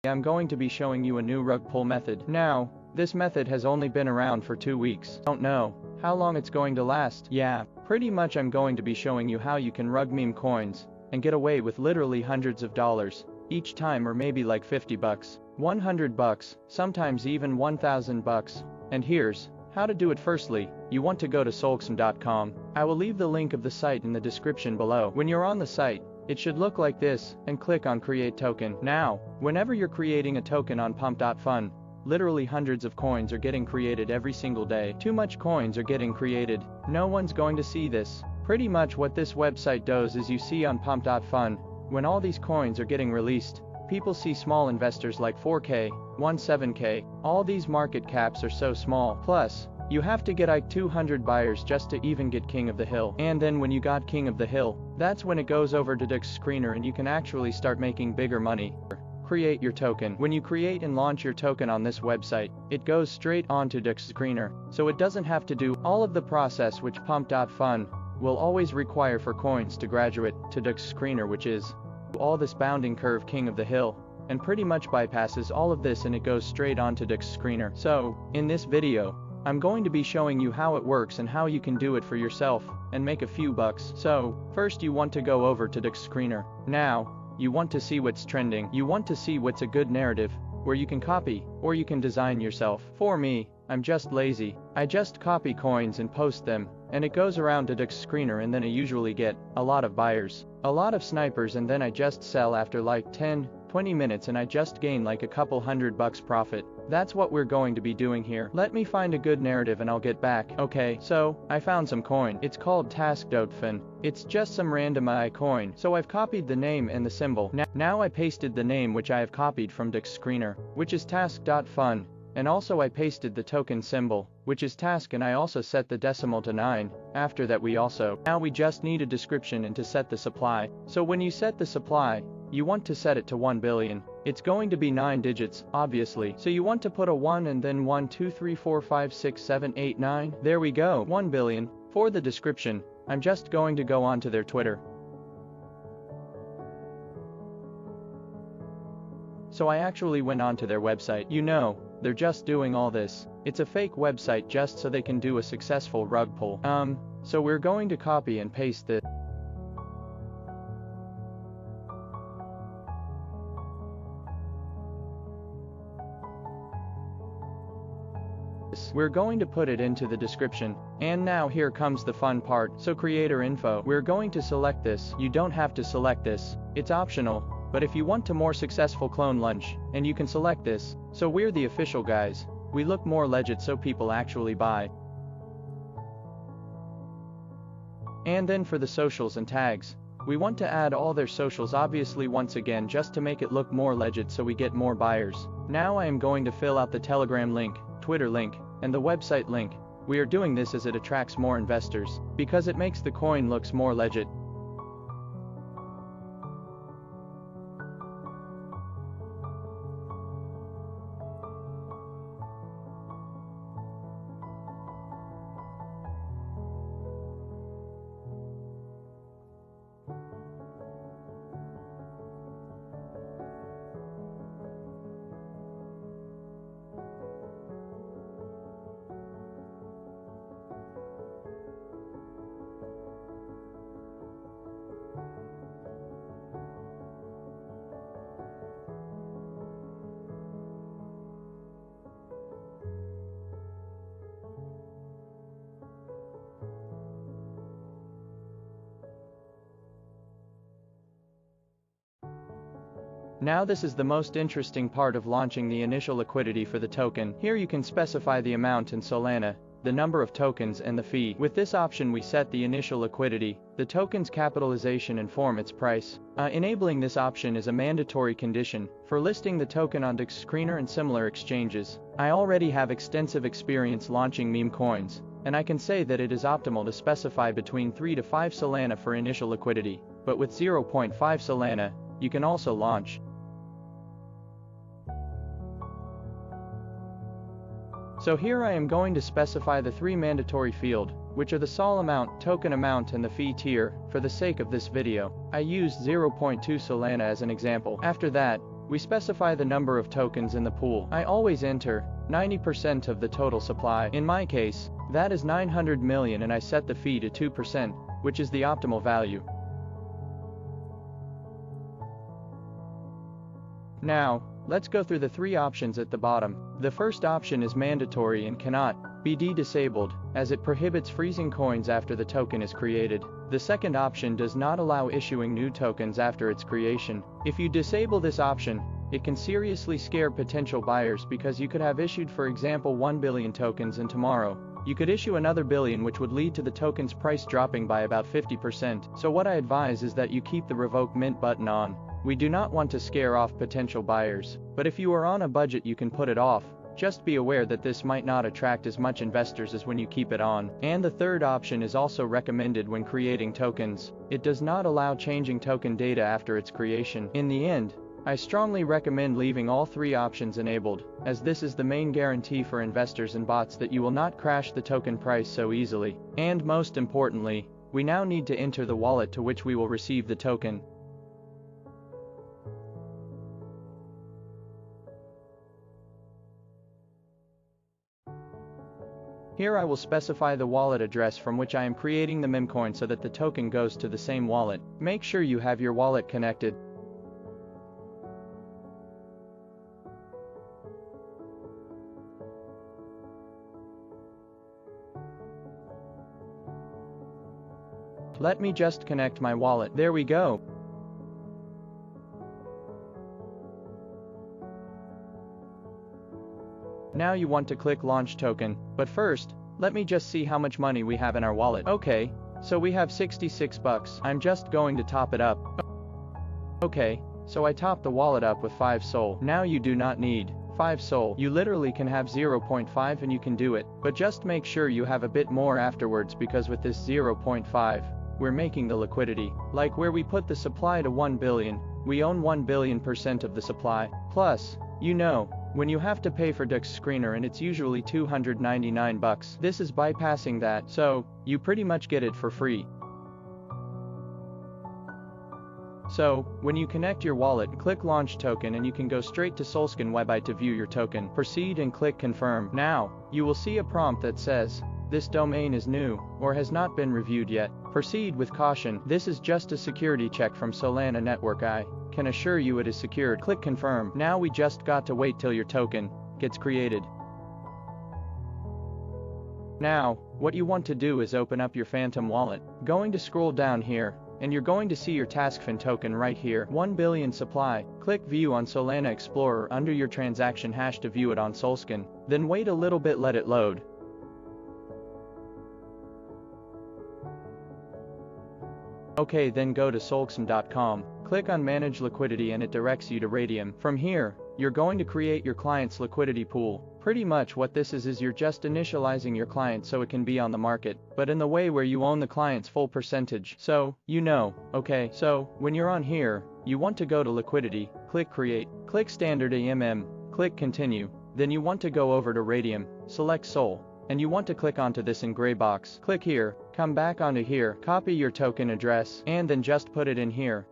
I'm going to be showing you a new rug pull method. Now, this method has only been around for 2 weeks. Don't know how long it's going to last. Yeah, pretty much I'm going to be showing you how you can rug meme coins and get away with literally hundreds of dollars each time, or maybe like 50 bucks, 100 bucks, sometimes even 1,000 bucks. And here's how to do it. Firstly, you want to go to solxm.com. I will leave the link of the site in the description below. When you're on the site, it should look like this, and click on create token. Now, whenever you're creating a token on pump.fun, literally hundreds of coins are getting created every single day. Too much coins are getting created. No one's going to see this. Pretty much what this website does is, you see on pump.fun, when all these coins are getting released, people see small investors like 4K, 17K, all these market caps are so small. Plus, you have to get like 200 buyers just to even get King of the Hill. And then when you got King of the Hill, that's when it goes over to DEX Screener and you can actually start making bigger money. Create your token. When you create and launch your token on this website, it goes straight onto DEX Screener, so it doesn't have to do all of the process which pump.fun will always require for coins to graduate to DEX Screener, which is all this bounding curve King of the Hill, and pretty much bypasses all of this and it goes straight onto DEX Screener. So, in this video, I'm going to be showing you how it works and how you can do it for yourself and make a few bucks. So, first you want to go over to DEX Screener. Now, you want to see what's trending. You want to see what's a good narrative, where you can copy, or you can design yourself. For me, I'm just lazy. I just copy coins and post them, and it goes around to DEX Screener, and then I usually get a lot of buyers, a lot of snipers, and then I just sell after like 10-20 minutes and I just gain like a couple $100 profit. That's what we're going to be doing here. Let me find a good narrative and I'll get back. Okay, so I found some coin. It's called task.fin. It's just some random AI coin. So I've copied the name and the symbol. Now I pasted the name which I have copied from DEX Screener, which is task.fun. And also I pasted the token symbol, which is task, and I also set the decimal to 9. After that now we just need a description and to set the supply. So when you set the supply, you want to set it to 1 billion. It's going to be 9 digits, obviously. So you want to put a 1 and then 1, 2, 3, 4, 5, 6, 7, 8, 9. There we go, 1 billion. For the description, I'm just going to go on to their Twitter. So I actually went onto their website. You know, they're just doing all this. It's a fake website just so they can do a successful rug pull. So we're going to copy and paste this. We're going to put it into the description. And now here comes the fun part. So creator info. We're going to select this. You don't have to select this. It's optional. But if you want a more successful clone launch, and you can select this. So we're the official guys. We look more legit so people actually buy. And then for the socials and tags, we want to add all their socials, obviously, once again just to make it look more legit so we get more buyers. Now I am going to fill out the Telegram link, Twitter link, and the website link. We are doing this as it attracts more investors, because it makes the coin looks more legit. Now this is the most interesting part of launching the initial liquidity for the token. Here you can specify the amount in Solana, the number of tokens, and the fee. With this option we set the initial liquidity, the token's capitalization, and form its price. Enabling this option is a mandatory condition for listing the token on DEX Screener and similar exchanges. I already have extensive experience launching meme coins, and I can say that it is optimal to specify between 3 to 5 Solana for initial liquidity, but with 0.5 Solana, you can also launch. So here I am going to specify the 3 mandatory field, which are the sol amount, token amount, and the fee tier. For the sake of this video, I used 0.2 Solana as an example. After that, we specify the number of tokens in the pool. I always enter 90% of the total supply. In my case, that is 900 million, and I set the fee to 2%, which is the optimal value. Now, let's go through the three options at the bottom. The first option is mandatory and cannot be disabled, as it prohibits freezing coins after the token is created. The second option does not allow issuing new tokens after its creation. If you disable this option, it can seriously scare potential buyers, because you could have issued, for example, 1 billion tokens, and tomorrow you could issue another billion, which would lead to the token's price dropping by about 50%. So what I advise is that you keep the revoke mint button on. We do not want to scare off potential buyers, but if you are on a budget you can put it off. Just be aware that this might not attract as much investors as when you keep it on. And the third option is also recommended when creating tokens. It does not allow changing token data after its creation. In the end, I strongly recommend leaving all three options enabled, as this is the main guarantee for investors and bots that you will not crash the token price so easily. And most importantly, we now need to enter the wallet to which we will receive the token. Here I will specify the wallet address from which I am creating the meme coin so that the token goes to the same wallet. Make sure you have your wallet connected. Let me just connect my wallet. There we go. Now you want to click launch token, but first, let me just see how much money we have in our wallet. Okay, so we have 66 bucks. I'm just going to top it up. Okay, so I topped the wallet up with 5 SOL. Now you do not need 5 SOL. You literally can have 0.5 and you can do it, but just make sure you have a bit more afterwards, because with this 0.5, we're making the liquidity. Like where we put the supply to 1 billion, we own 1 billion% of the supply. Plus, you know, when you have to pay for Dux screener and it's usually 299 bucks, this is bypassing that, so you pretty much get it for free. So, when you connect your wallet, click launch token and you can go straight to Solskin website to view your token. Proceed and click confirm. Now, you will see a prompt that says, "This domain is new, or has not been reviewed yet. Proceed with caution." This is just a security check from Solana network. I can assure you it is secured. Click confirm. Now we just got to wait till your token gets created. Now, what you want to do is open up your Phantom wallet. Going to scroll down here, and you're going to see your TaskFin token right here, 1 billion supply. Click view on Solana Explorer under your transaction hash to view it on Solskin. Then wait a little bit, let it load. Okay, then go to solskin.com, click on manage liquidity and it directs you to Radium. From here, you're going to create your client's liquidity pool. Pretty much what this is you're just initializing your client so it can be on the market, but in the way where you own the client's full percentage. So, you know, okay, so when you're on here, you want to go to liquidity, click create, click standard AMM, click continue, then you want to go over to Radium, select Sol, and you want to click onto this in gray box. Click here, come back onto here, copy your token address, and then just put it in here.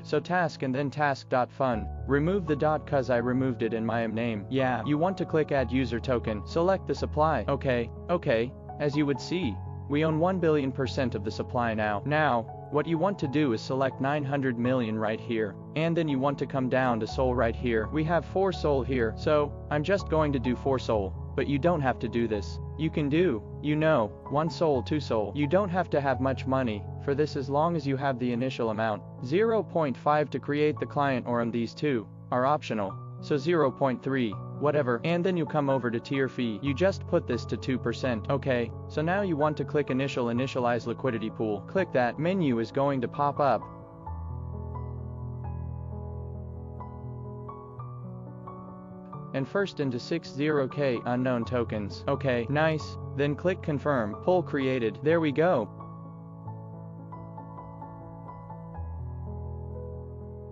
So task and then task.fun. Remove the dot cause I removed it in my name. Yeah, you want to click add user token. Select the supply. Okay, as you would see, we own 1 billion% of the supply now. Now, what you want to do is select 900 million right here, and then you want to come down to SOL right here. We have 4 SOL here, so I'm just going to do 4 SOL, but you don't have to do this. You can do, you know, 1 SOL, 2 SOL. You don't have to have much money for this as long as you have the initial amount. 0.5 to create the client, or these two are optional, so 0.3, whatever, and then you come over to tier fee. You just put this to 2%. Okay, so now you want to click initialize liquidity pool. Click that, menu is going to pop up. And first into 60k unknown tokens. Okay, nice, then click confirm, pool created. There we go.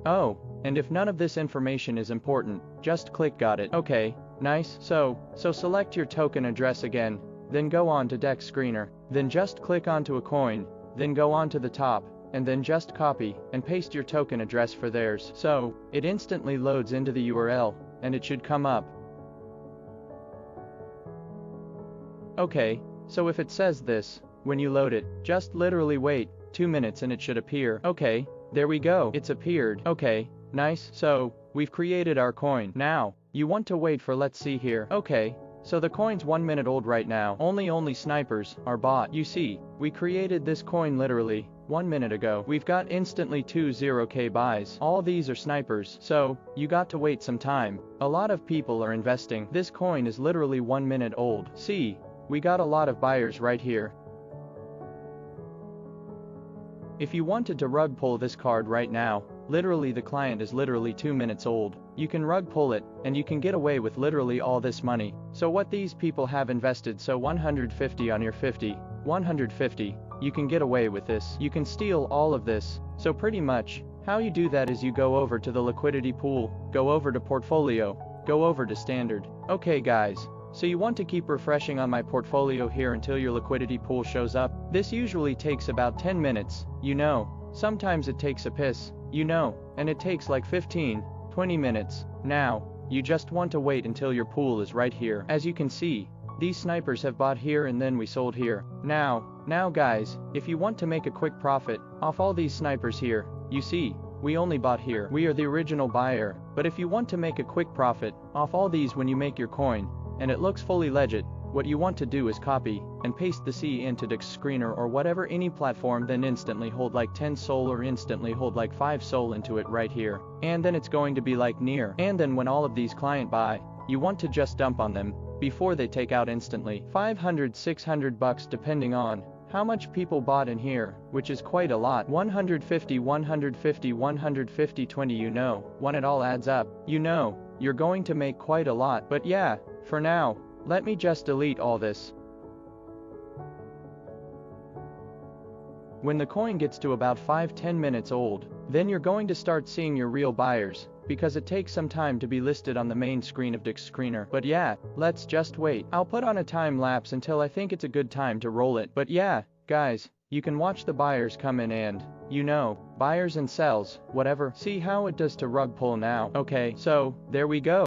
Oh, And if none of this information is important, just click got it. Okay, nice. So select your token address again, then go on to DEX screener, then just click onto a coin, then go on to the top, and then just copy and paste your token address for theirs. So it instantly loads into the URL, and it should come up. Okay, so if it says this, when you load it, just literally wait 2 minutes and it should appear. Okay, there we go, it's appeared. Okay, nice. So we've created our coin. Now, you want to wait for, let's see here. Okay, so the coin's 1 minute old right now. Only snipers are bought. You see, we created this coin literally 1 minute ago. We've got instantly 20k buys. All these are snipers, so you got to wait some time. A lot of people are investing. This coin is literally 1 minute old. See, we got a lot of buyers right here. If you wanted to rug pull this card right now, literally the client is literally 2 minutes old. You can rug pull it, and you can get away with literally all this money. So what these people have invested, so 150 on your 50, 150, you can get away with this. You can steal all of this. So pretty much, how you do that is you go over to the liquidity pool, go over to portfolio, go over to standard. Okay guys, so you want to keep refreshing on my portfolio here until your liquidity pool shows up. This usually takes about 10 minutes, you know. Sometimes it takes a piss, you know, and it takes like 15, 20 minutes. Now, you just want to wait until your pool is right here. As you can see, these snipers have bought here and then we sold here. Now guys, if you want to make a quick profit off all these snipers here, you see, we only bought here. We are the original buyer. But if you want to make a quick profit off all these when you make your coin, and it looks fully legit, what you want to do is copy and paste the C into DEX screener or whatever any platform, then instantly hold like 10 SOL or instantly hold like 5 SOL into it right here. And then it's going to be like near. And then when all of these client buy, you want to just dump on them before they take out instantly. 500, 600 bucks depending on how much people bought in here, which is quite a lot. 150, 150, 150, 20, you know, when it all adds up, you know, you're going to make quite a lot. But yeah, for now, let me just delete all this. When the coin gets to about 5-10 minutes old, then you're going to start seeing your real buyers, because it takes some time to be listed on the main screen of DEX screener. But yeah, let's just wait. I'll put on a time lapse until I think it's a good time to roll it. But yeah, guys, you can watch the buyers come in and, you know, buyers and sells, whatever. See how it does to rug pull now. Okay, so, there we go.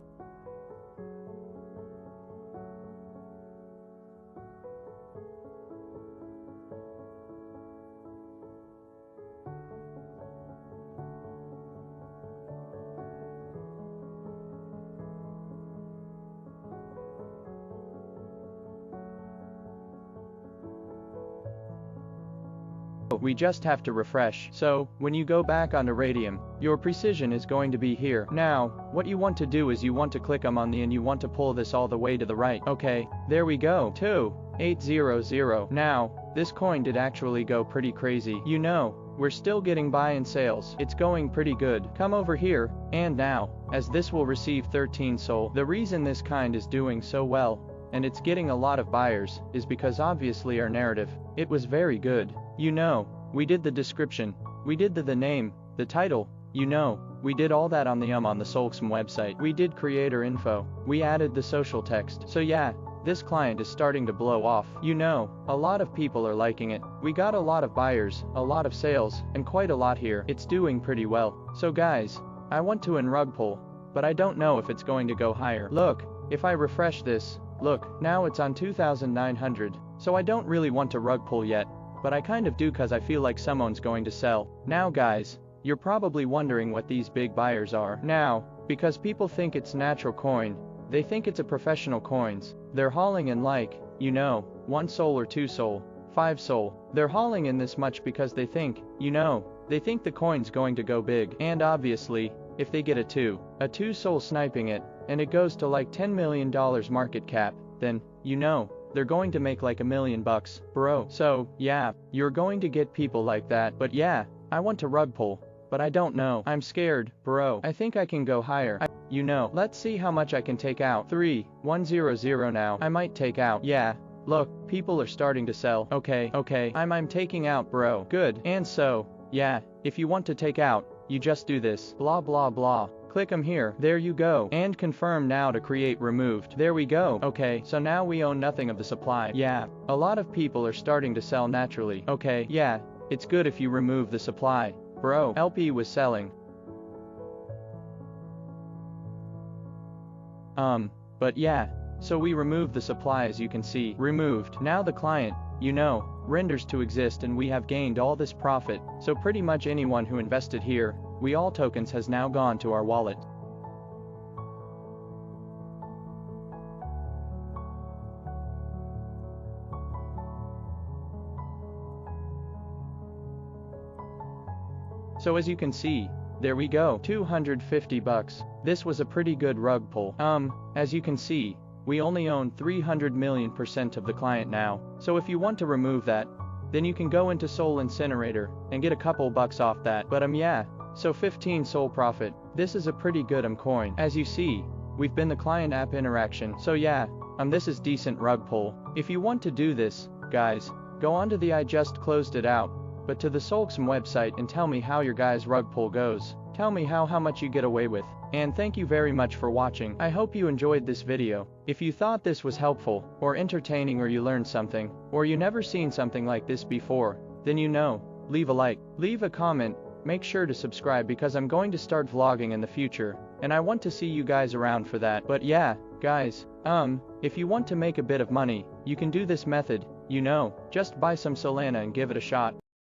We just have to refresh. So, when you go back onto Radium, your precision is going to be here. Now, what you want to do is you want to click on the and you want to pull this all the way to the right. Okay, there we go. 2800. Now, this coin did actually go pretty crazy. You know, we're still getting buy and sales. It's going pretty good. Come over here, and now, as this will receive 13 SOL. The reason this kind is doing so well, and it's getting a lot of buyers, is because obviously our narrative, it was very good. You know, we did the description, we did the name, the title, you know, we did all that on the Solxm website. We did creator info, we added the social text. So yeah, this client is starting to blow off. You know, a lot of people are liking it. We got a lot of buyers, a lot of sales, and quite a lot here. It's doing pretty well. So guys, I want to rug pull, but I don't know if it's going to go higher. Look, if I refresh this, look, now it's on 2,900. So I don't really want to rug pull yet, but I kind of do cause I feel like someone's going to sell. Now guys, you're probably wondering what these big buyers are. Now, because people think it's natural coin, they think it's a professional coins. They're hauling in like, you know, 1 SOL or 2 SOL, 5 SOL. They're hauling in this much because they think, you know, they think the coin's going to go big. And obviously, if they get a 2 SOL sniping it, and it goes to like $10 million market cap, then, you know, they're going to make like $1 million bucks, bro. So, yeah, you're going to get people like that. But yeah, I want to rug pull, but I don't know. I'm scared, bro. I think I can go higher. You know, let's see how much I can take out. 3,100 now. I might take out. Yeah, look, people are starting to sell. Okay, I'm taking out, bro. Good. And so, yeah, if you want to take out, you just do this, blah blah blah. Click here, there you go, and confirm now to create removed. There we go. Okay, so now we own nothing of the supply. Yeah, a lot of people are starting to sell naturally. Okay, yeah, it's good if you remove the supply. Bro, LP was selling. But yeah, so we removed the supply as you can see. Removed. Now the client, renders to exist and we have gained all this profit. So pretty much anyone who invested here, all tokens has now gone to our wallet. So as you can see, there we go, 250 bucks. This was a pretty good rug pull. As you can see, we only own 300 million% of the client now. So if you want to remove that, then you can go into Sol Incinerator and get a couple bucks off that. But yeah, so 15 Sol profit. This is a pretty good coin. As you see, we've been the client app interaction. So yeah, this is decent rug pull. If you want to do this, guys, go on to the I just closed it out, but to the Solxm website and tell me how your guys' rug pull goes. Tell me how much you get away with. And thank you very much for watching. I hope you enjoyed this video. If you thought this was helpful, or entertaining, or you learned something, or you never seen something like this before, then leave a like, leave a comment, make sure to subscribe because I'm going to start vlogging in the future, and I want to see you guys around for that. But yeah, guys, if you want to make a bit of money, you can do this method, just buy some Solana and give it a shot.